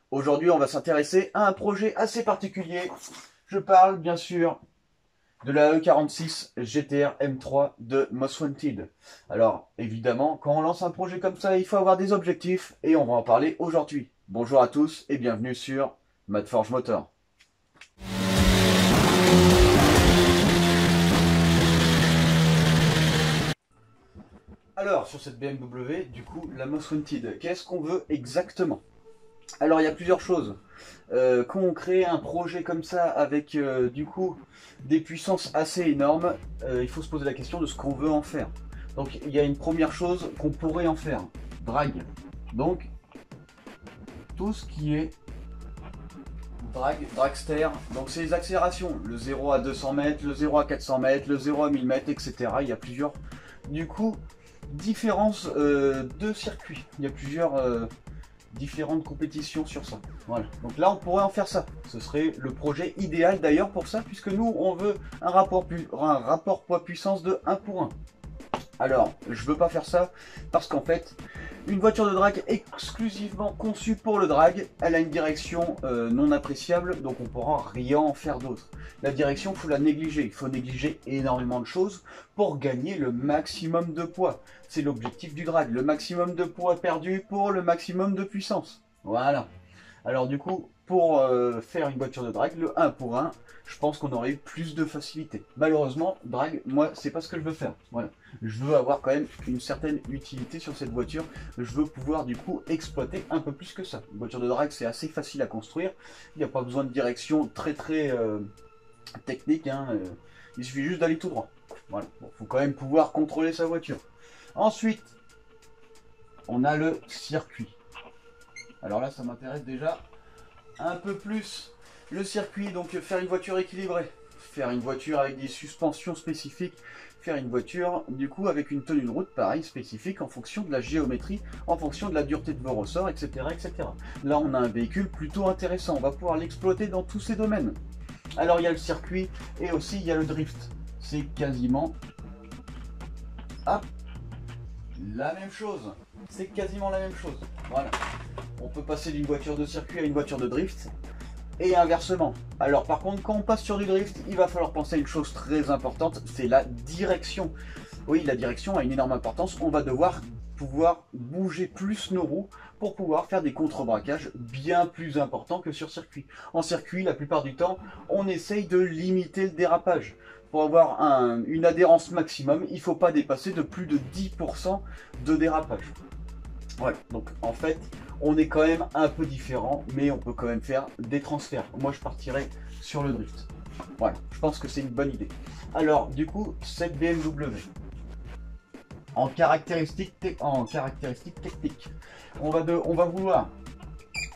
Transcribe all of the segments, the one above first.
Aujourd'hui, on va s'intéresser à un projet assez particulier. Je parle bien sûr de la E46 GTR M3 de Most Wanted. Alors, évidemment, quand on lance un projet comme ça, il faut avoir des objectifs et on va en parler aujourd'hui. Bonjour à tous et bienvenue sur Madforge Motor. Alors, sur cette BMW, du coup, la Most Wanted, qu'est-ce qu'on veut exactement? Alors, il y a plusieurs choses. Quand on crée un projet comme ça avec du coup des puissances assez énormes, il faut se poser la question de ce qu'on veut en faire. Donc, il y a une première chose qu'on pourrait en faire, drag. Donc, tout ce qui est dragster, donc c'est les accélérations, le 0 à 200 mètres, le 0 à 400 mètres, le 0 à 1000 mètres, etc. Il y a plusieurs, du coup, différences de circuits. Il y a plusieurs différentes compétitions sur ça. Voilà. Donc là, on pourrait en faire ça. Ce serait le projet idéal d'ailleurs pour ça, puisque nous, on veut un rapport poids-puissance de 1 pour 1. Alors, je veux pas faire ça parce qu'en fait, une voiture de drag exclusivement conçue pour le drag, elle a une direction non appréciable, donc on pourra rien en faire d'autre. La direction, il faut la négliger. Il faut négliger énormément de choses pour gagner le maximum de poids. C'est l'objectif du drag, le maximum de poids perdu pour le maximum de puissance. Voilà. Alors du coup, pour faire une voiture de drag, le 1 pour 1, je pense qu'on aurait eu plus de facilité. Malheureusement, drag, moi, c'est pas ce que je veux faire. Voilà. Je veux avoir quand même une certaine utilité sur cette voiture. Je veux pouvoir du coup exploiter un peu plus que ça. Une voiture de drag, c'est assez facile à construire. Il n'y a pas besoin de direction très technique. Hein. Il suffit juste d'aller tout droit. Voilà. Bon, faut quand même pouvoir contrôler sa voiture. Ensuite, on a le circuit. Alors là, ça m'intéresse déjà un peu plus. Le circuit, donc faire une voiture équilibrée, faire une voiture avec des suspensions spécifiques, faire une voiture du coup avec une tenue de route pareil spécifique en fonction de la géométrie, en fonction de la dureté de vos ressorts, etc., etc. Là, on a un véhicule plutôt intéressant, on va pouvoir l'exploiter dans tous ces domaines. Alors, il y a le circuit et aussi il y a le drift. C'est quasiment la même chose. C'est quasiment la même chose. Voilà. On peut passer d'une voiture de circuit à une voiture de drift. Et inversement. Alors par contre, quand on passe sur du drift, il va falloir penser à une chose très importante, c'est la direction. Oui, la direction a une énorme importance. On va devoir pouvoir bouger plus nos roues pour pouvoir faire des contre-braquages bien plus importants que sur circuit. En circuit, la plupart du temps, on essaye de limiter le dérapage. Pour avoir une adhérence maximum, il ne faut pas dépasser de plus de 10% de dérapage. Voilà, donc en fait, on est quand même un peu différent, mais on peut quand même faire des transferts. Moi, je partirais sur le drift. Voilà, je pense que c'est une bonne idée. Alors, du coup, cette BMW, en caractéristiques techniques, on va vouloir,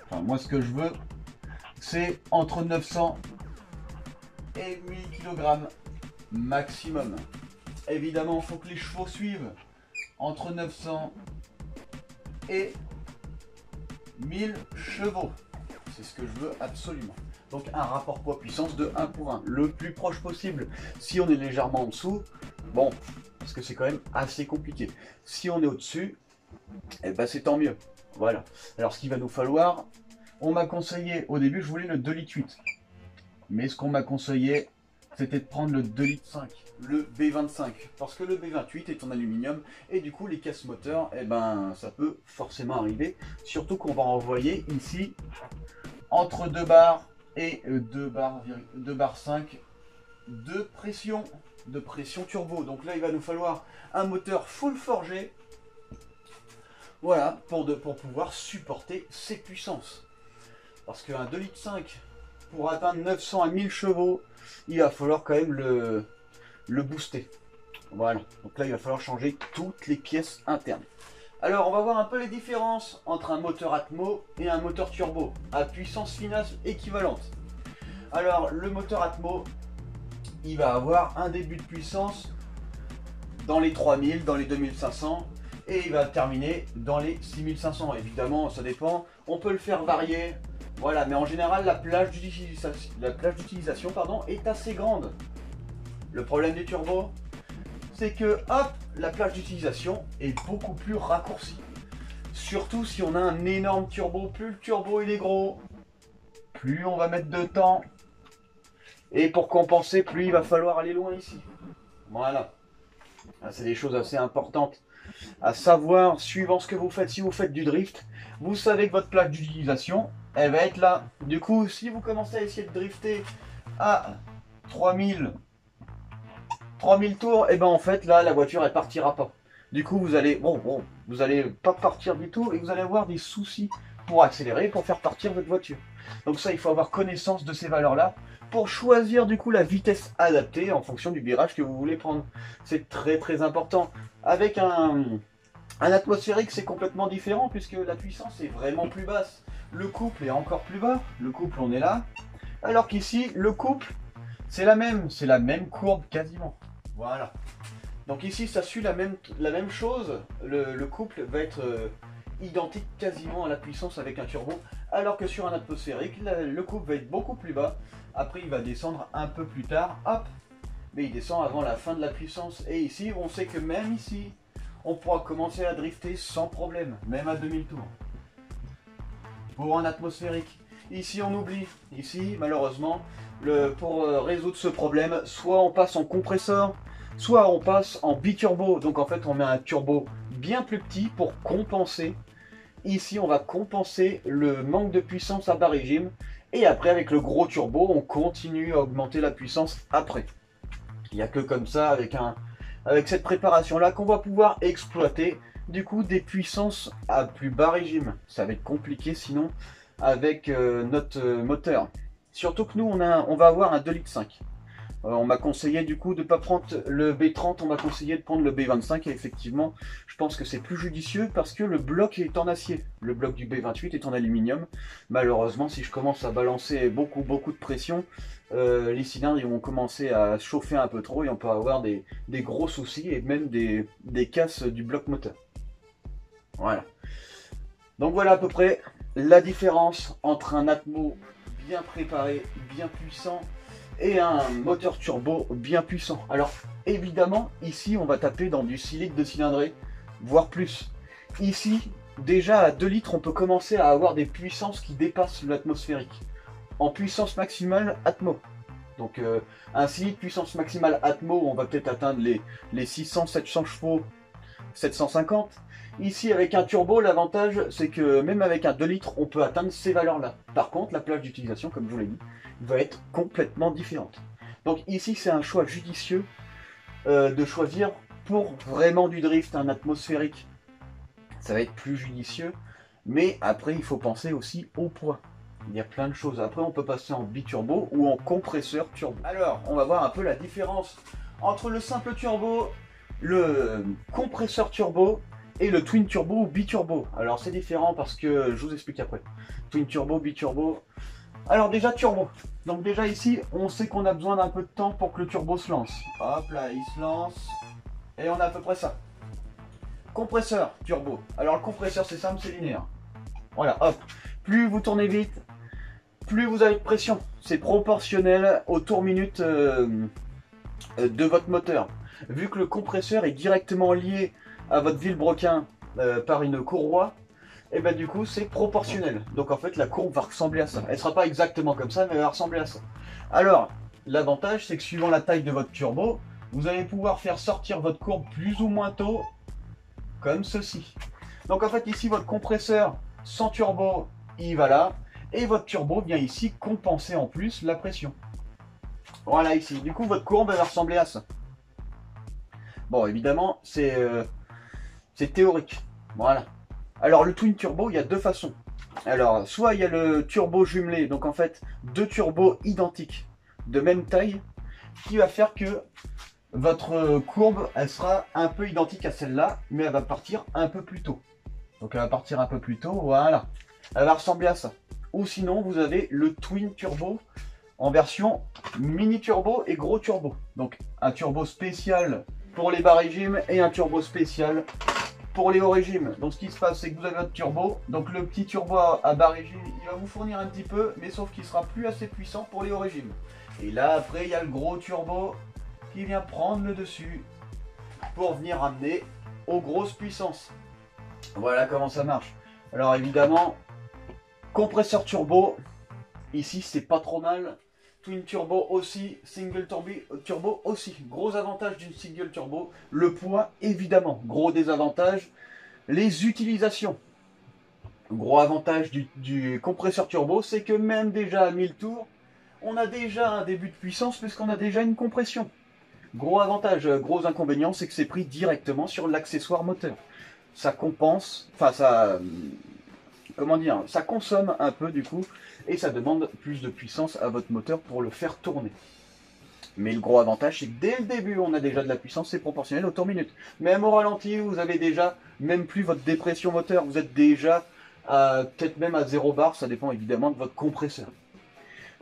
enfin, moi, ce que je veux, c'est entre 900 et 1000 kg maximum. Évidemment, il faut que les chevaux suivent entre 900 et 1000 chevaux. C'est ce que je veux absolument. Donc un rapport poids-puissance de 1 pour 1, le plus proche possible. Si on est légèrement en dessous, bon, parce que c'est quand même assez compliqué. Si on est au-dessus, eh ben c'est tant mieux. Voilà. Alors ce qu'il va nous falloir, on m'a conseillé, au début je voulais le 2,8 litres. Mais ce qu'on m'a conseillé, c'était de prendre le 2,5 litres, le B25, parce que le B28 est en aluminium et du coup les caisses moteurs, eh ben ça peut forcément arriver, surtout qu'on va envoyer ici entre 2 bars et 2 bars 5 de pression turbo. Donc là il va nous falloir un moteur full forgé, voilà, pour pouvoir supporter ces puissances, parce qu'un 2,5 litres pour atteindre 900 à 1000 chevaux, il va falloir quand même le booster. Voilà, donc là il va falloir changer toutes les pièces internes. Alors on va voir un peu les différences entre un moteur Atmo et un moteur turbo à puissance finale équivalente. Alors le moteur Atmo, il va avoir un début de puissance dans les 3000, dans les 2500 et il va terminer dans les 6500. Évidemment ça dépend, on peut le faire varier. Voilà, mais en général, la plage d'utilisation est assez grande. Le problème du turbo, c'est que, hop, la plage d'utilisation est beaucoup plus raccourcie. Surtout si on a un énorme turbo, plus le turbo il est gros, plus on va mettre de temps. Et pour compenser, plus il va falloir aller loin ici. Voilà. C'est des choses assez importantes à savoir suivant ce que vous faites. Si vous faites du drift, vous savez que votre plage d'utilisation, elle va être là. Du coup, si vous commencez à essayer de drifter à 3000 tours, et ben en fait là la voiture elle partira pas. Du coup vous allez vous allez pas partir du tout et vous allez avoir des soucis pour accélérer, pour faire partir votre voiture. Donc ça, il faut avoir connaissance de ces valeurs là pour choisir du coup la vitesse adaptée en fonction du virage que vous voulez prendre. C'est très très important. Avec un atmosphérique, c'est complètement différent puisque la puissance est vraiment plus basse. Le couple est encore plus bas. Le couple, on est là. Alors qu'ici, le couple, c'est la même courbe quasiment. Voilà. Donc ici, ça suit la même chose. Le couple va être identique quasiment à la puissance avec un turbo. Alors que sur un atmosphérique, le couple va être beaucoup plus bas. Après, il va descendre un peu plus tard. Hop. Mais il descend avant la fin de la puissance. Et ici, on sait que même ici, on pourra commencer à drifter sans problème, même à 2000 tours. Pour un atmosphérique. Ici, on oublie. Ici, malheureusement, pour résoudre ce problème, soit on passe en compresseur, soit on passe en biturbo. Donc en fait, on met un turbo bien plus petit pour compenser. Ici, on va compenser le manque de puissance à bas régime. Et après, avec le gros turbo, on continue à augmenter la puissance après. Il n'y a que comme ça, avec cette préparation-là, qu'on va pouvoir exploiter du coup des puissances à plus bas régime. Ça va être compliqué sinon avec notre moteur. Surtout que nous, on va avoir un 2,5 litres. On m'a conseillé du coup de ne pas prendre le B30, on m'a conseillé de prendre le B25 et effectivement je pense que c'est plus judicieux parce que le bloc est en acier. Le bloc du B28 est en aluminium. Malheureusement, si je commence à balancer beaucoup de pression, les cylindres ils vont commencer à chauffer un peu trop et on peut avoir des gros soucis et même des casses du bloc moteur. Voilà. Donc voilà à peu près la différence entre un Atmo bien préparé, bien puissant et un moteur turbo bien puissant. Alors évidemment ici on va taper dans du 6 litres de cylindrée, voire plus. Ici déjà à 2 litres on peut commencer à avoir des puissances qui dépassent l'atmosphérique. En puissance maximale Atmo. Donc un 6 litres puissance maximale Atmo, on va peut-être atteindre les 600-700 chevaux, 750. Ici avec un turbo, l'avantage c'est que même avec un 2 litres on peut atteindre ces valeurs là. Par contre la plage d'utilisation, comme je vous l'ai dit, va être complètement différente. Donc ici c'est un choix judicieux de choisir pour vraiment du drift, un atmosphérique. Ça va être plus judicieux, mais après il faut penser aussi au poids. Il y a plein de choses. Après on peut passer en biturbo ou en compresseur turbo. Alors on va voir un peu la différence entre le simple turbo, le compresseur turbo et le twin turbo ou biturbo. Alors c'est différent parce que je vous explique après. Twin turbo, biturbo. Alors déjà turbo. Donc déjà ici, on sait qu'on a besoin d'un peu de temps pour que le turbo se lance. Hop là, il se lance. Et on a à peu près ça. Compresseur turbo. Alors le compresseur c'est simple, c'est linéaire. Voilà, hop. Plus vous tournez vite, plus vous avez de pression. C'est proportionnel au tour minute de votre moteur. Vu que le compresseur est directement lié à votre vilebrequin par une courroie, et ben du coup c'est proportionnel. Donc en fait la courbe va ressembler à ça. Elle sera pas exactement comme ça, mais elle va ressembler à ça. Alors l'avantage c'est que suivant la taille de votre turbo, vous allez pouvoir faire sortir votre courbe plus ou moins tôt, comme ceci. Donc en fait ici votre compresseur sans turbo, il va là, et votre turbo vient ici compenser en plus la pression. Voilà ici. Du coup votre courbe elle va ressembler à ça. Bon évidemment c'est théorique. Voilà. Alors le twin turbo, il y a deux façons. Alors soit il y a le turbo jumelé, donc en fait deux turbos identiques de même taille, qui va faire que votre courbe elle sera un peu identique à celle-là, mais elle va partir un peu plus tôt. Donc elle va partir un peu plus tôt, voilà. Elle va ressembler à ça. Ou sinon vous avez le twin turbo en version mini turbo et gros turbo. Donc un turbo spécial pour les bas régimes et un turbo spécial pour les hauts régimes. Donc ce qui se passe c'est que vous avez votre turbo, donc le petit turbo à bas régime il va vous fournir un petit peu, mais sauf qu'il sera plus assez puissant pour les hauts régimes. Et là après il y a le gros turbo qui vient prendre le dessus pour venir amener aux grosses puissances. Voilà comment ça marche. Alors évidemment, compresseur turbo, ici c'est pas trop mal. Twin turbo aussi, single turbo aussi. Gros avantage d'une single turbo, le poids évidemment. Gros désavantage, les utilisations. Gros avantage du compresseur turbo, c'est que même déjà à 1000 tours, on a déjà un début de puissance puisqu'on a déjà une compression. Gros avantage, gros inconvénient, c'est que c'est pris directement sur l'accessoire moteur. Ça compense, enfin ça, comment dire, ça consomme un peu du coup, et ça demande plus de puissance à votre moteur pour le faire tourner. Mais le gros avantage, c'est que dès le début, on a déjà de la puissance, c'est proportionnel au tour minute. Même au ralenti, vous avez déjà, même plus votre dépression moteur, vous êtes déjà peut-être même à 0 bar, ça dépend évidemment de votre compresseur.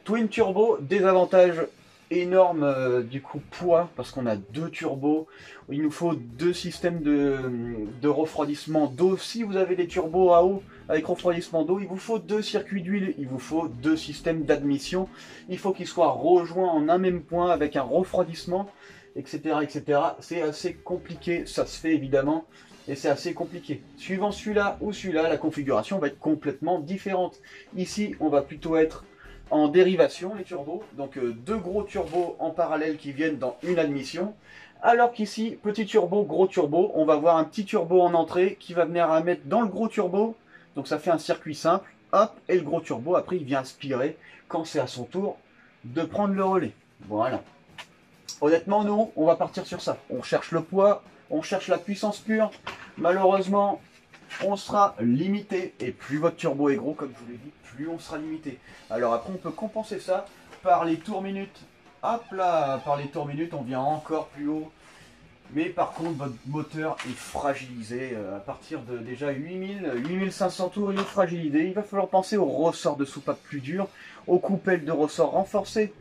Twin turbo, désavantage énorme du coup poids, parce qu'on a deux turbos, il nous faut deux systèmes de refroidissement d'eau. Si vous avez des turbos à eau avec refroidissement d'eau, il vous faut deux circuits d'huile, il vous faut deux systèmes d'admission, il faut qu'ils soient rejoints en un même point avec un refroidissement, etc. etc. C'est assez compliqué, ça se fait évidemment, et c'est assez compliqué. Suivant celui-là ou celui-là, la configuration va être complètement différente. Ici, on va plutôt être en dérivation, les turbos, donc deux gros turbos en parallèle qui viennent dans une admission, alors qu'ici, petit turbo, gros turbo, on va avoir un petit turbo en entrée qui va venir à mettre dans le gros turbo, donc ça fait un circuit simple, hop, et le gros turbo, après il vient aspirer, quand c'est à son tour, de prendre le relais. Voilà. Honnêtement, nous, on va partir sur ça. On cherche le poids, on cherche la puissance pure. Malheureusement, on sera limité, et plus votre turbo est gros, comme je vous l'ai dit, plus on sera limité. Alors après, on peut compenser ça par les tours minutes. Hop là, par les tours minutes, on vient encore plus haut. Mais par contre, votre moteur est fragilisé. À partir de déjà 8500 tours, il est fragilisé. Il va falloir penser aux ressorts de soupape plus durs, aux coupelles de ressorts renforcés,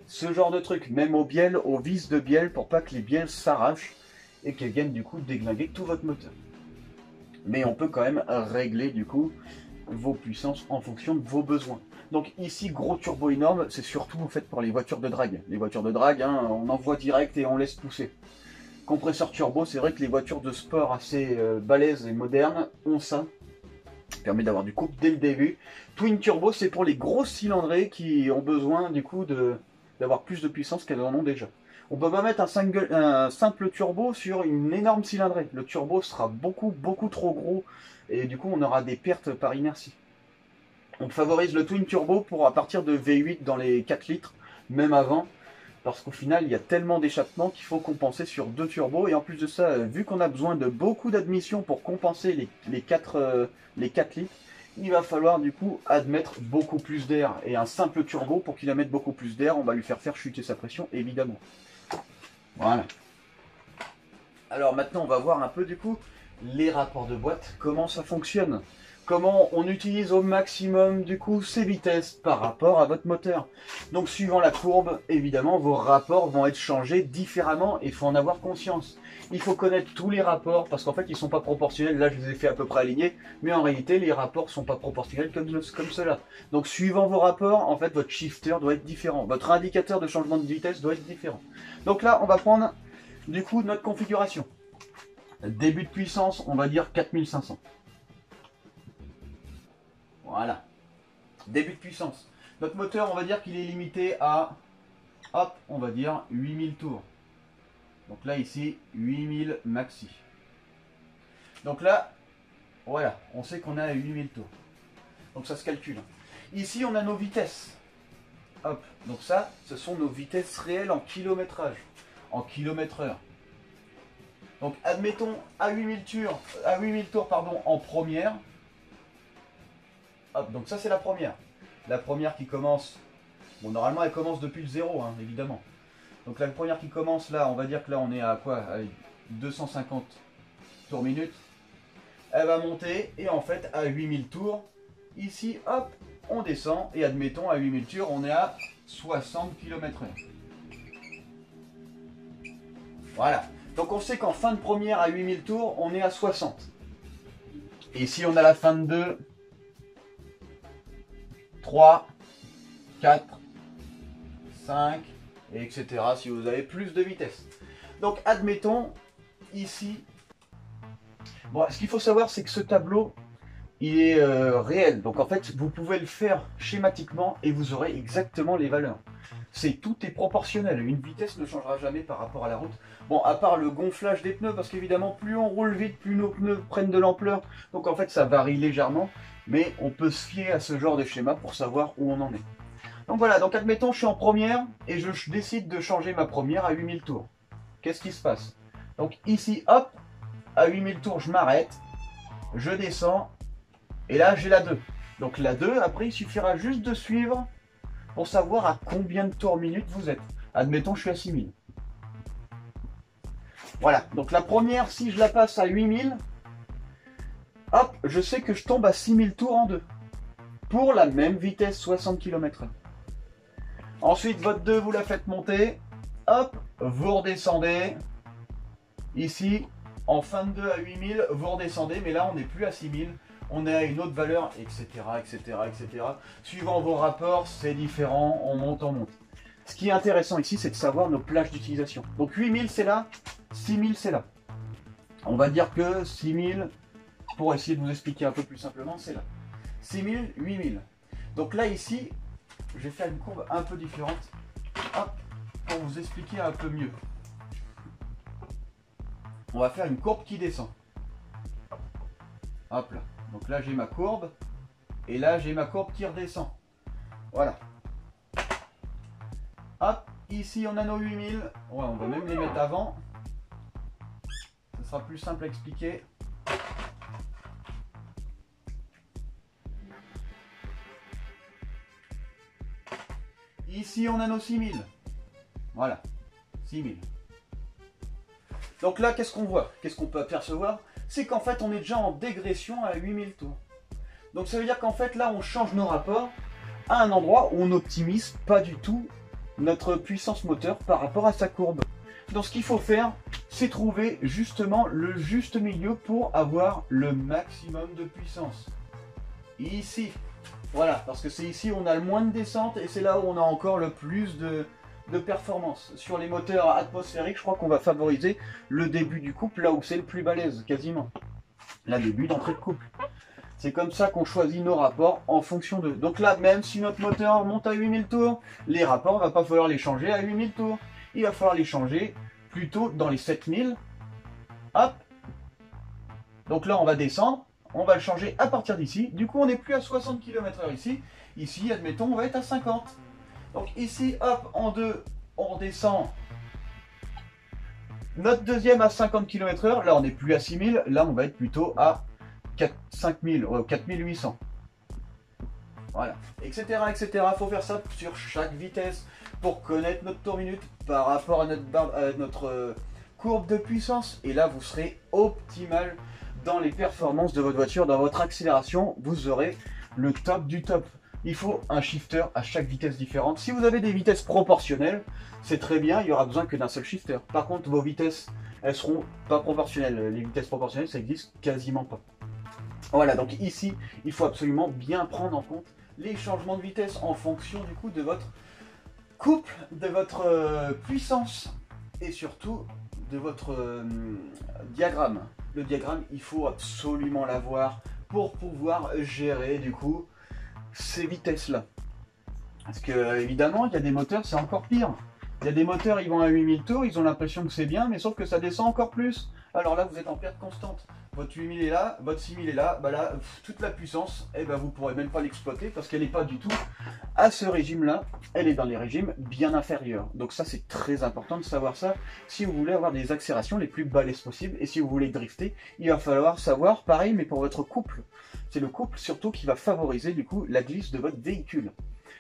ce genre de truc. Même aux bielles, aux vis de bielle, pour pas que les bielles s'arrachent et qu'elles viennent du coup déglinguer tout votre moteur. Mais on peut quand même régler du coup vos puissances en fonction de vos besoins. Donc ici, gros turbo énorme, c'est surtout en fait pour les voitures de drague. Les voitures de drague, hein, on envoie direct et on laisse pousser. Compresseur turbo, c'est vrai que les voitures de sport assez balèzes et modernes ont ça. Ça permet d'avoir du couple dès le début. Twin turbo, c'est pour les grosses cylindrées qui ont besoin du coup d'avoir plus de puissance qu'elles en ont déjà. On peut pas mettre un simple turbo sur une énorme cylindrée. Le turbo sera beaucoup trop gros et du coup on aura des pertes par inertie. On favorise le twin turbo pour à partir de V8 dans les 4 litres, même avant, parce qu'au final il y a tellement d'échappements qu'il faut compenser sur deux turbos. Et en plus de ça, vu qu'on a besoin de beaucoup d'admission pour compenser les 4 litres, il va falloir du coup admettre beaucoup plus d'air. Et un simple turbo, pour qu'il admette beaucoup plus d'air, on va lui faire chuter sa pression évidemment. Voilà. Alors maintenant on va voir un peu du coup les rapports de boîte, comment ça fonctionne. Comment on utilise au maximum du coup ces vitesses par rapport à votre moteur. Donc suivant la courbe, évidemment vos rapports vont être changés différemment et il faut en avoir conscience. Il faut connaître tous les rapports parce qu'en fait ils ne sont pas proportionnels. Là je les ai fait à peu près alignés, mais en réalité les rapports ne sont pas proportionnels comme cela. Donc suivant vos rapports, en fait votre shifter doit être différent. Votre indicateur de changement de vitesse doit être différent. Donc là on va prendre du coup notre configuration. Début de puissance, on va dire 4500. Voilà. Début de puissance. Notre moteur, on va dire qu'il est limité à, hop, on va dire 8000 tours. Donc là, ici, 8000 maxi. Donc là, voilà, on sait qu'on est à 8000 tours. Donc ça se calcule. Ici, on a nos vitesses. Hop, donc ça, ce sont nos vitesses réelles en kilométrage, en kilomètre-heure. Donc admettons à 8000 tours, en première. Hop, donc ça c'est la première. La première qui commence, bon normalement elle commence depuis le zéro, hein, évidemment. Donc la première qui commence là, on va dire que là on est à quoi, à 250 tours minute. Elle va monter et en fait à 8000 tours, ici hop, on descend et admettons à 8000 tours on est à 60 km/h. Voilà. Donc on sait qu'en fin de première à 8000 tours, on est à 60. Et ici on a la fin de 2, 3, 4, 5, etc. si vous avez plus de vitesse. Donc admettons, ici, Bon, ce qu'il faut savoir, c'est que ce tableau, il est réel. Donc en fait, vous pouvez le faire schématiquement et vous aurez exactement les valeurs. Tout est proportionnel. Une vitesse ne changera jamais par rapport à la route. Bon, à part le gonflage des pneus, parce qu'évidemment, plus on roule vite, plus nos pneus prennent de l'ampleur. Donc en fait, ça varie légèrement. Mais on peut se fier à ce genre de schéma pour savoir où on en est. Donc voilà, donc admettons, je suis en première et je décide de changer ma première à 8000 tours. Qu'est-ce qui se passe? Donc ici, hop, à 8000 tours, je m'arrête, je descends, et là j'ai la 2. Donc la 2, après il suffira juste de suivre pour savoir à combien de tours minute vous êtes. Admettons, je suis à 6000. Voilà, donc la première, si je la passe à 8000, hop, je sais que je tombe à 6000 tours en 2. Pour la même vitesse, 60 km/h. Ensuite, votre 2, vous la faites monter, hop, vous redescendez. Ici, en fin de 2 à 8000, vous redescendez, mais là on n'est plus à 6000, on est à une autre valeur, etc., etc., etc. Suivant vos rapports, c'est différent, on monte, on monte. Ce qui est intéressant ici, c'est de savoir nos plages d'utilisation. Donc 8000 c'est là, 6000 c'est là. On va dire que 6000, pour essayer de vous expliquer un peu plus simplement, c'est là. 6000, 8000. Donc là ici, je vais faire une courbe un peu différente, hop, pour vous expliquer un peu mieux. On va faire une courbe qui descend. Hop là. Donc là j'ai ma courbe. Et là j'ai ma courbe qui redescend. Voilà. Hop. Ici on a nos 8000. Ouais, on va même les mettre avant. Ce sera plus simple à expliquer. Ici on a nos 6000. Voilà. 6000. Donc là, qu'est-ce qu'on voit? Qu'est-ce qu'on peut apercevoir? C'est qu'en fait, on est déjà en dégression à 8000 tours. Donc ça veut dire qu'en fait, là, on change nos rapports à un endroit où on n'optimise pas du tout notre puissance moteur par rapport à sa courbe. Donc ce qu'il faut faire, c'est trouver justement le juste milieu pour avoir le maximum de puissance. Ici. Voilà, parce que c'est ici où on a le moins de descente et c'est là où on a encore le plus de performance. Sur les moteurs atmosphériques, je crois qu'on va favoriser le début du couple, là où c'est le plus balèze, quasiment. Le début d'entrée de couple. C'est comme ça qu'on choisit nos rapports en fonction de... Donc là, même si notre moteur monte à 8000 tours, les rapports, il ne va pas falloir les changer à 8000 tours. Il va falloir les changer plutôt dans les 7000. Hop. Donc là, on va descendre. On va le changer à partir d'ici. Du coup, on n'est plus à 60 km/h ici. Ici, admettons, on va être à 50. Donc ici, hop, en 2, on redescend. Notre deuxième à 50 km/h, là on n'est plus à 6000, là on va être plutôt à 5000, 4800. Voilà, etc., etc. Il faut faire ça sur chaque vitesse pour connaître notre tour minute par rapport à notre courbe de puissance. Et là, vous serez optimal dans les performances de votre voiture, dans votre accélération. Vous aurez le top du top. Il faut un shifter à chaque vitesse différente. Si vous avez des vitesses proportionnelles, c'est très bien, il n'y aura besoin que d'un seul shifter. Par contre, vos vitesses, elles seront pas proportionnelles. Les vitesses proportionnelles, ça existe quasiment pas. Voilà, donc ici, il faut absolument bien prendre en compte les changements de vitesse en fonction du coup de votre couple, de votre puissance et surtout de votre diagramme. Le diagramme, il faut absolument l'avoir pour pouvoir gérer du coup ces vitesses-là. Parce que évidemment, il y a des moteurs, c'est encore pire. Il y a des moteurs, ils vont à 8000 tours, ils ont l'impression que c'est bien, mais sauf que ça descend encore plus. Alors là, vous êtes en perte constante. Votre 8000 est là, votre 6000 est là, bah là, toute la puissance, eh ben, vous ne pourrez même pas l'exploiter parce qu'elle n'est pas du tout à ce régime-là. Elle est dans les régimes bien inférieurs. Donc ça, c'est très important de savoir ça si vous voulez avoir des accélérations les plus balèzes possibles. Et si vous voulez drifter, il va falloir savoir, pareil, mais pour votre couple. C'est le couple surtout qui va favoriser du coup la glisse de votre véhicule.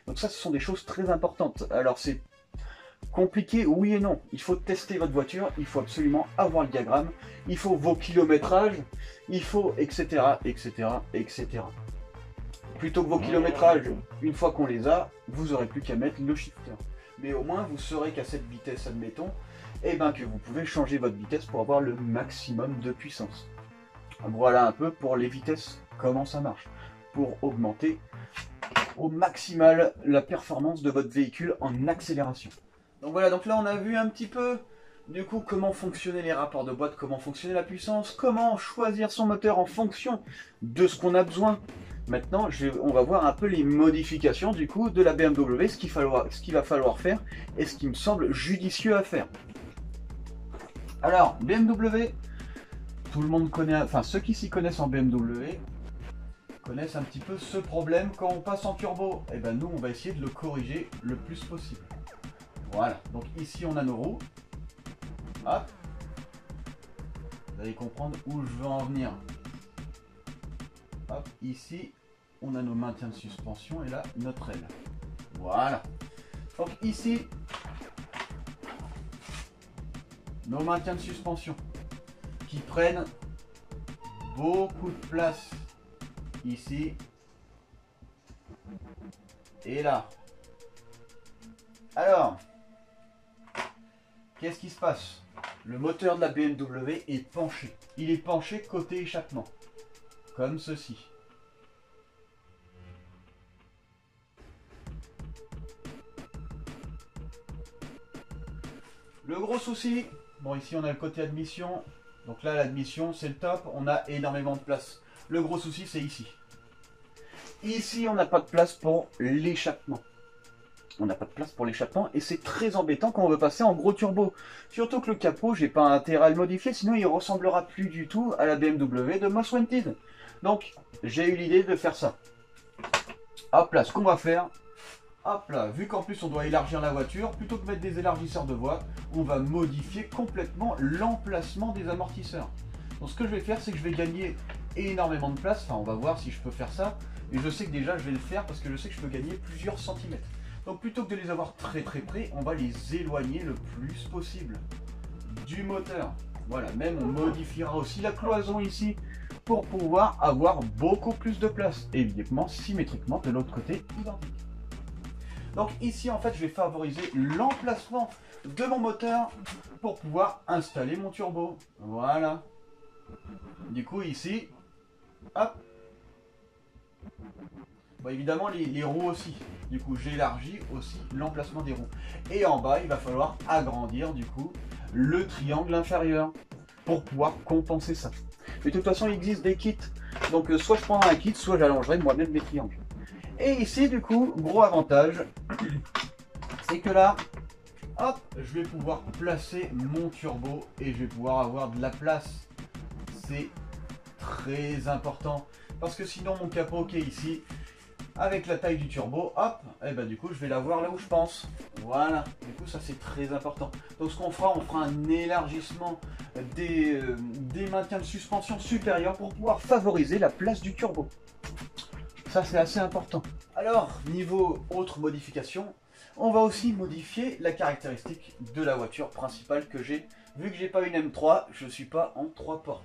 Donc ça, ce sont des choses très importantes. Alors c'est compliqué, oui et non. Il faut tester votre voiture, il faut absolument avoir le diagramme, il faut vos kilométrages, il faut etc. etc. etc. Plutôt que vos kilométrages, une fois qu'on les a, vous n'aurez plus qu'à mettre le shifter. Mais au moins vous saurez qu'à cette vitesse, admettons, eh ben, que vous pouvez changer votre vitesse pour avoir le maximum de puissance. Voilà un peu pour les vitesses, comment ça marche, pour augmenter au maximal la performance de votre véhicule en accélération. Donc voilà, donc là on a vu un petit peu Du coup, comment fonctionner les rapports de boîte, comment fonctionner la puissance, comment choisir son moteur en fonction de ce qu'on a besoin. Maintenant, on va voir un peu les modifications du coup de la BMW, ce qu'il va falloir faire et ce qui me semble judicieux à faire. Alors, BMW, tout le monde connaît, enfin ceux qui s'y connaissent en BMW, connaissent un petit peu ce problème quand on passe en turbo. Et ben nous, on va essayer de le corriger le plus possible. Voilà, donc ici on a nos roues. Hop. Vous allez comprendre où je veux en venir. Hop, ici, on a nos maintiens de suspension et là, notre aile. Voilà. Donc ici, nos maintiens de suspension qui prennent beaucoup de place ici et là. Alors, qu'est-ce qui se passe? Le moteur de la BMW est penché. Il est penché côté échappement. Comme ceci. Le gros souci, bon ici on a le côté admission. Donc là l'admission c'est le top, on a énormément de place. Le gros souci c'est ici. Ici on n'a pas de place pour l'échappement. On n'a pas de place pour l'échappement et c'est très embêtant quand on veut passer en gros turbo. Surtout que le capot, j'ai pas intérêt à le modifier, sinon il ressemblera plus du tout à la BMW de Most Wanted. Donc, j'ai eu l'idée de faire ça. Hop là, ce qu'on va faire, hop là, vu qu'en plus on doit élargir la voiture, plutôt que de mettre des élargisseurs de voie, on va modifier complètement l'emplacement des amortisseurs. Donc ce que je vais faire, c'est que je vais gagner énormément de place. Enfin, on va voir si je peux faire ça. Et je sais que déjà, je vais le faire parce que je sais que je peux gagner plusieurs centimètres. Donc plutôt que de les avoir très près, on va les éloigner le plus possible du moteur. Voilà, même on modifiera aussi la cloison ici pour pouvoir avoir beaucoup plus de place. Évidemment, symétriquement de l'autre côté, identique. Donc ici, en fait, je vais favoriser l'emplacement de mon moteur pour pouvoir installer mon turbo. Voilà. Du coup, ici, hop. Bon, évidemment, les roues aussi. Du coup, j'élargis aussi l'emplacement des roues. Et en bas, il va falloir agrandir, du coup, le triangle inférieur pour pouvoir compenser ça. Mais de toute façon, il existe des kits. Donc, soit je prendrai un kit, soit j'allongerai moi-même mes triangles. Et ici, du coup, gros avantage, c'est que là, hop, je vais pouvoir placer mon turbo et je vais pouvoir avoir de la place. C'est très important. Parce que sinon, mon capot qui est ici, avec la taille du turbo, hop, et ben du coup je vais l'avoir là où je pense. Voilà, du coup ça c'est très important. Donc ce qu'on fera, on fera un élargissement des maintiens de suspension supérieurs pour pouvoir favoriser la place du turbo. Ça c'est assez important. Alors, niveau autre modification, on va aussi modifier la caractéristique de la voiture principale que j'ai. Vu que j'ai pas une M3, je suis pas en 3 portes.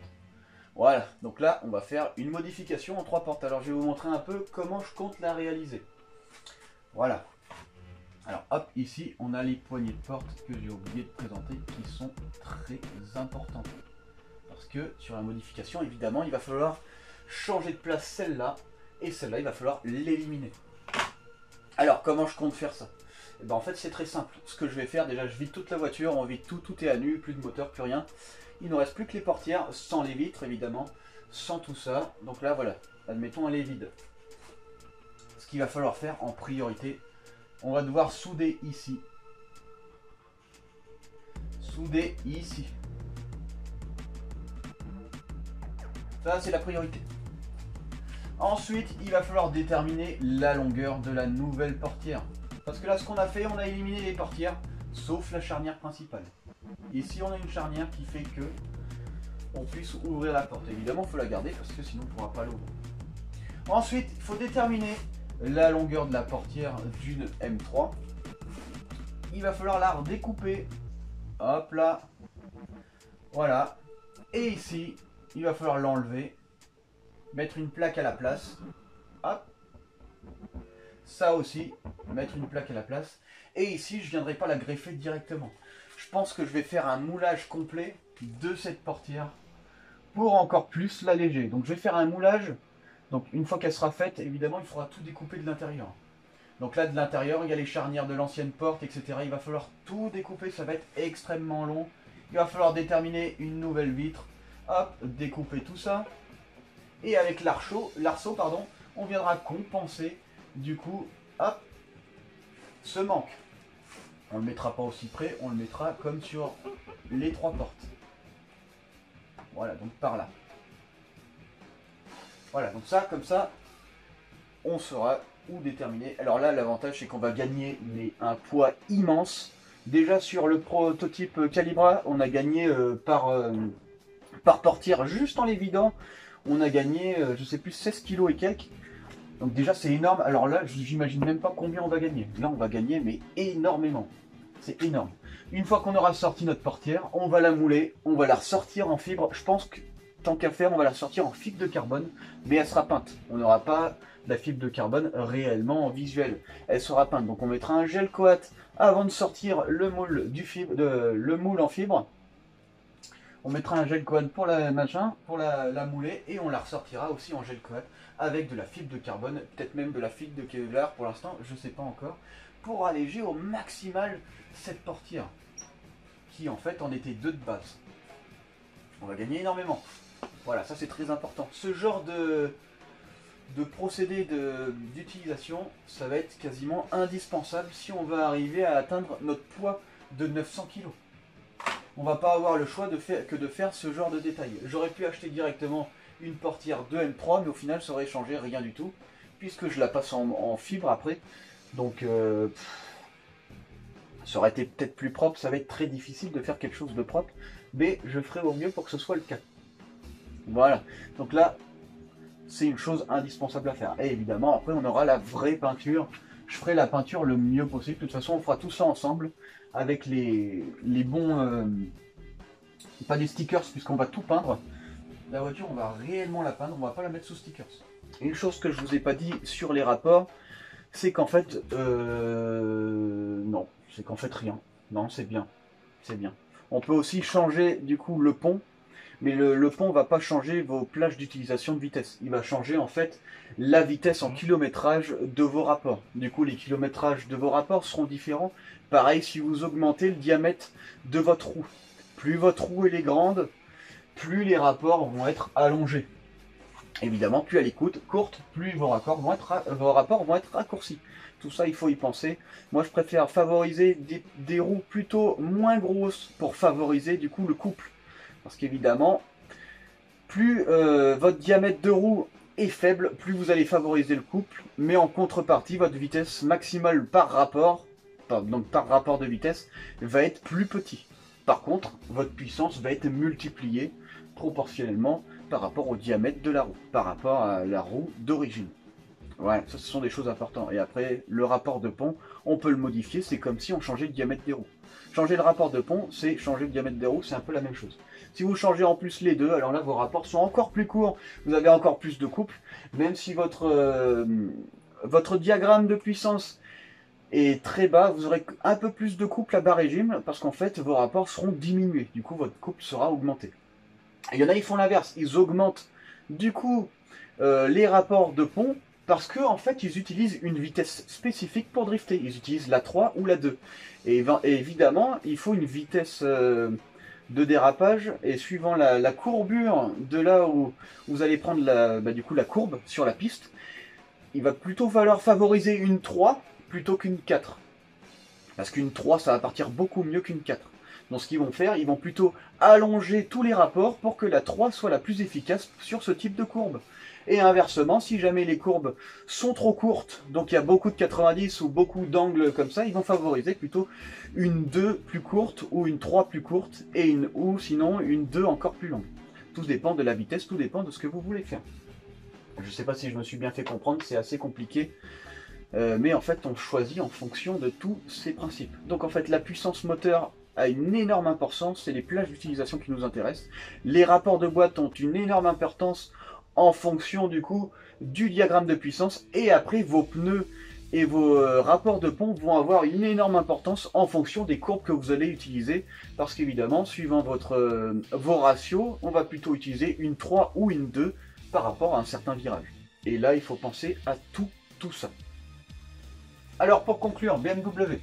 Voilà, donc là, on va faire une modification en 3 portes. Alors, je vais vous montrer un peu comment je compte la réaliser. Voilà. Alors, hop, ici, on a les poignées de porte que j'ai oublié de présenter, qui sont très importantes. Parce que, sur la modification, évidemment, il va falloir changer de place celle-là, et celle-là, il va falloir l'éliminer. Alors, comment je compte faire ça? Et ben, en fait, c'est très simple. Ce que je vais faire, déjà, je vide toute la voiture, on vide tout, tout est à nu, plus de moteur, plus rien. Il ne reste plus que les portières, sans les vitres évidemment, sans tout ça. Donc là voilà, admettons elle est vide. Ce qu'il va falloir faire en priorité, on va devoir souder ici. Souder ici. Ça c'est la priorité. Ensuite, il va falloir déterminer la longueur de la nouvelle portière. Parce que là ce qu'on a fait, on a éliminé les portières, sauf la charnière principale. Ici on a une charnière qui fait que on puisse ouvrir la porte. Évidemment il faut la garder parce que sinon on ne pourra pas l'ouvrir. Ensuite il faut déterminer la longueur de la portière d'une M3. Il va falloir la redécouper. Hop là. Voilà. Et ici il va falloir l'enlever. Mettre une plaque à la place. Hop. Ça aussi. Mettre une plaque à la place. Et ici je ne viendrai pas la greffer directement. Je pense que je vais faire un moulage complet de cette portière pour encore plus l'alléger. Donc je vais faire un moulage. Donc une fois qu'elle sera faite, évidemment, il faudra tout découper de l'intérieur. Donc là, de l'intérieur, il y a les charnières de l'ancienne porte, etc. Il va falloir tout découper, ça va être extrêmement long il va falloir déterminer une nouvelle vitre, hop, découper tout ça, et avec l'arceau, pardon, on viendra compenser, du coup, hop, ce manque. On ne le mettra pas aussi près, on le mettra comme sur les 3 portes. Voilà, donc par là. Voilà, donc ça, comme ça, on saura où déterminer. Alors là, l'avantage, c'est qu'on va gagner un poids immense. Déjà sur le prototype Calibra, on a gagné par portière, juste en les vidant, on a gagné, je sais plus, 16 kilos et quelques. Donc déjà, c'est énorme. Alors là, j'imagine même pas combien on va gagner. Là, on va gagner, mais énormément. C'est énorme. Une fois qu'on aura sorti notre portière, on va la mouler, on va la ressortir en fibre. Je pense que, tant qu'à faire, on va la sortir en fibre de carbone, mais elle sera peinte. On n'aura pas la fibre de carbone réellement visuelle. Elle sera peinte. Donc on mettra un gel coat avant de sortir le moule, le moule en fibre. On mettra un gel coat pour la mouler, et on la ressortira aussi en gel coat avec de la fibre de carbone, peut-être même de la fibre de Kevlar pour l'instant, je ne sais pas encore, pour alléger au maximal cette portière, qui en fait en était 2 de base. On va gagner énormément. Voilà, ça c'est très important. Ce genre de procédé d'utilisation, ça va être quasiment indispensable si on veut arriver à atteindre notre poids de 900 kg. On va pas avoir le choix de faire ce genre de détail. J'aurais pu acheter directement une portière de M3, mais au final ça aurait changé rien du tout, puisque je la passe en fibre après. Donc ça aurait été peut-être plus propre, ça va être très difficile de faire quelque chose de propre, mais je ferai au mieux pour que ce soit le cas. Voilà, donc là, c'est une chose indispensable à faire. Et évidemment, après on aura la vraie peinture. Je ferai la peinture le mieux possible. De toute façon, on fera tout ça ensemble avec les bons... pas des stickers, puisqu'on va tout peindre. La voiture, on va réellement la peindre, on va pas la mettre sous stickers. Et une chose que je vous ai pas dit sur les rapports, c'est qu'en fait... non, c'est qu'en fait rien. Non, c'est bien. C'est bien. On peut aussi changer du coup le pont. Mais le pont ne va pas changer vos plages d'utilisation de vitesse. Il va changer en fait la vitesse en kilométrage de vos rapports. Du coup, les kilométrages de vos rapports seront différents. Pareil si vous augmentez le diamètre de votre roue. Plus votre roue elle est grande, plus les rapports vont être allongés. Évidemment, plus elle est courte, plus vos rapports vont être raccourcis. Tout ça, il faut y penser. Moi, je préfère favoriser des roues plutôt moins grosses pour favoriser du coup le couple. Parce qu'évidemment, plus votre diamètre de roue est faible, plus vous allez favoriser le couple. Mais en contrepartie, votre vitesse maximale par rapport de vitesse, va être plus petit. Par contre, votre puissance va être multipliée proportionnellement par rapport au diamètre de la roue, par rapport à la roue d'origine. Ouais, ça, ce sont des choses importantes. Et après, le rapport de pont, on peut le modifier. C'est comme si on changeait le diamètre des roues. Changer le rapport de pont, c'est changer le diamètre des roues, c'est un peu la même chose. Si vous changez en plus les deux, alors là, vos rapports sont encore plus courts. Vous avez encore plus de couple. Même si votre diagramme de puissance est très bas, vous aurez un peu plus de couple à bas régime, parce qu'en fait, vos rapports seront diminués. Du coup, votre couple sera augmenté. Et il y en a, ils font l'inverse. Ils augmentent, du coup, les rapports de pont, parce qu'en fait, ils utilisent une vitesse spécifique pour drifter. Ils utilisent la 3 ou la 2. Et évidemment, il faut une vitesse de dérapage. Et suivant la courbure de là où vous allez prendre du coup, la courbe sur la piste, il va plutôt falloir favoriser une 3 plutôt qu'une 4. Parce qu'une 3, ça va partir beaucoup mieux qu'une 4. Donc ce qu'ils vont faire, ils vont plutôt allonger tous les rapports pour que la 3 soit la plus efficace sur ce type de courbe. Et inversement, si jamais les courbes sont trop courtes, donc il y a beaucoup de 90 ou beaucoup d'angles comme ça, ils vont favoriser plutôt une 2 plus courte ou une 3 plus courte ou sinon une 2 encore plus longue. Tout dépend de la vitesse, tout dépend de ce que vous voulez faire. Je ne sais pas si je me suis bien fait comprendre, c'est assez compliqué. Mais en fait, on choisit en fonction de tous ces principes. Donc en fait, la puissance moteur a une énorme importance, c'est les plages d'utilisation qui nous intéressent. Les rapports de boîte ont une énorme importance en fonction du coup du diagramme de puissance, et après vos pneus et vos rapports de pont vont avoir une énorme importance en fonction des courbes que vous allez utiliser, parce qu'évidemment suivant vos ratios, on va plutôt utiliser une 3 ou une 2 par rapport à un certain virage. Et là il faut penser à tout ça. Alors pour conclure, BMW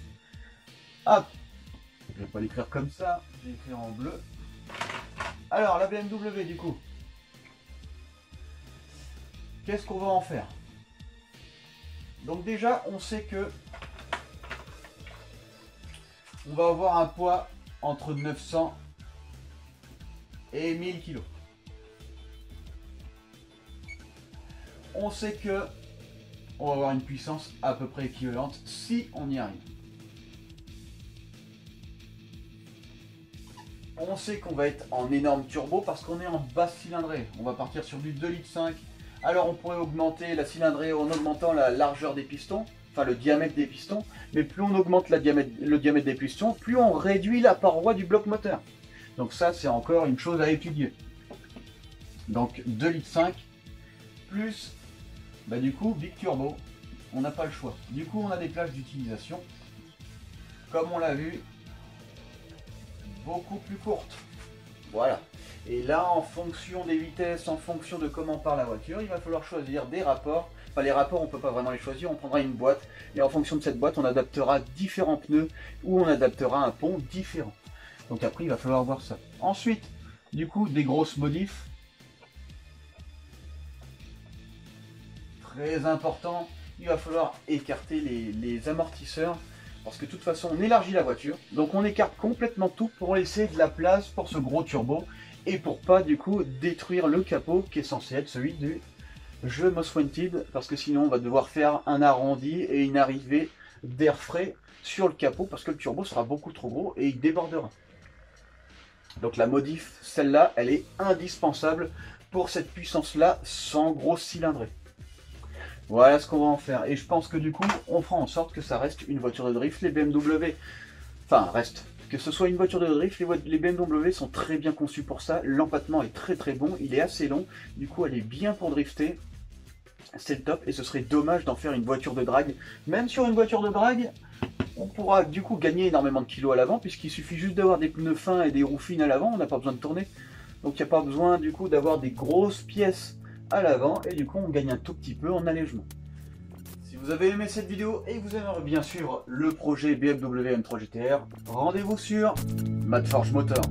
a Je vais pas l'écrire comme ça, je vais l'écrire en bleu. Alors la BMW du coup, qu'est-ce qu'on va en faire? Donc déjà on sait que on va avoir un poids entre 900 et 1000 kg. On sait que on va avoir une puissance à peu près équivalente si on y arrive. On sait qu'on va être en énorme turbo parce qu'on est en basse cylindrée. On va partir sur du 2,5 litres. Alors on pourrait augmenter la cylindrée en augmentant la largeur des pistons, enfin le diamètre des pistons, mais plus on augmente le diamètre des pistons, plus on réduit la paroi du bloc moteur. Donc ça c'est encore une chose à étudier. Donc 2,5 litres plus, du coup big turbo, on n'a pas le choix. Du coup on a des plages d'utilisation, comme on l'a vu, beaucoup plus courtes. Voilà. Et là, en fonction des vitesses, en fonction de comment part la voiture, il va falloir choisir des rapports. Enfin, les rapports, on ne peut pas vraiment les choisir. On prendra une boîte et en fonction de cette boîte, on adaptera différents pneus ou on adaptera un pont différent. Donc après, il va falloir voir ça. Ensuite, du coup, des grosses modifs. Très important, il va falloir écarter les amortisseurs. Parce que de toute façon, on élargit la voiture, donc on écarte complètement tout pour laisser de la place pour ce gros turbo et pour pas du coup détruire le capot qui est censé être celui du jeu Most Wanted, parce que sinon on va devoir faire un arrondi et une arrivée d'air frais sur le capot parce que le turbo sera beaucoup trop gros et il débordera. Donc la modif, celle-là, elle est indispensable pour cette puissance-là sans grosse cylindrée. Voilà ce qu'on va en faire. Et je pense que du coup, on fera en sorte que ça reste une voiture de drift. Les BMW, enfin reste, que ce soit une voiture de drift, les BMW sont très bien conçus pour ça. L'empattement est très très bon, il est assez long. Du coup, elle est bien pour drifter. C'est le top et ce serait dommage d'en faire une voiture de drag. Même sur une voiture de drag, on pourra du coup gagner énormément de kilos à l'avant puisqu'il suffit juste d'avoir des pneus fins et des roues fines à l'avant. On n'a pas besoin de tourner. Donc il n'y a pas besoin du coup d'avoir des grosses pièces à l'avant et du coup on gagne un tout petit peu en allègement. Si vous avez aimé cette vidéo et que vous aimeriez bien suivre le projet BMW M3 GTR, rendez-vous sur Madforge Motor.